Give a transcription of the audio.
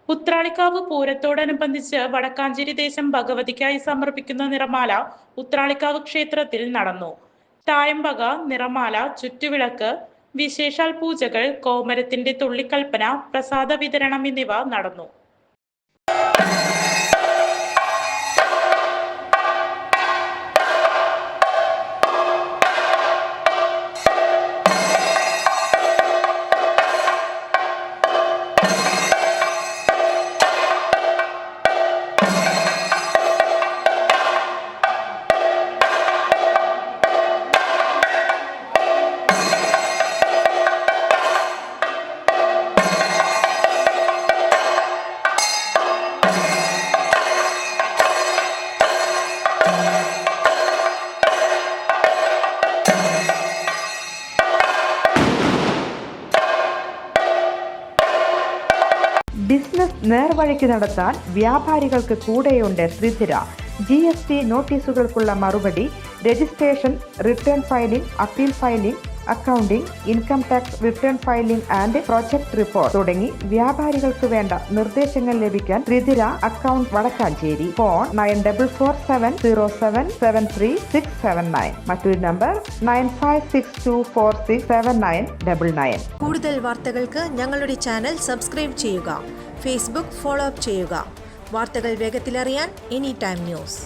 ഉത്രാളിക്കാവ് പൂരത്തോടനുബന്ധിച്ച് വടക്കാഞ്ചേരി ദേശം ഭഗവതിക്കായി സമർപ്പിക്കുന്ന നിറമാല ഉത്രാളിക്കാവ് ക്ഷേത്രത്തിൽ നടന്നു. തായമ്പക, നിറമാല, ചുറ്റുവിളക്ക്, വിശേഷാൽ പൂജകൾ, കോമരത്തിന്റെ തുള്ളിക്കൽപ്പന, പ്രസാദ വിതരണം എന്നിവ നടന്നു. ബിസിനസ് നേർവഴിക്ക് നടത്താൻ വ്യാപാരികൾക്ക് കൂടെയുണ്ട് ശ്രീധര. GST നോട്ടീസുകൾക്കുള്ള മറുപടി, registration, return filing, appeal filing, accounting, income tax return filing and project report തുടങ്ങി വ്യാപാരികൾക്ക് വേണ്ട നിർദ്ദേശങ്ങൾ ലഭിക്കാൻ ശ്രീധര അക്കൗണ്ട് വടക്കാഞ്ചേരി. ഫോൺ 9447077369. മറ്റൊരു നമ്പർ 9562467999. കൂടുതൽ വാർത്തകൾക്ക് ഞങ്ങളുടെ ചാനൽ സബ്സ്ക്രൈബ് ചെയ്യുക. ഫേസ്ബുക്ക് ഫോളോ അപ്പ് ചെയ്യുക. വാർത്തകൾ വേഗത്തിലറിയാൻ എനി ടൈം ന്യൂസ്.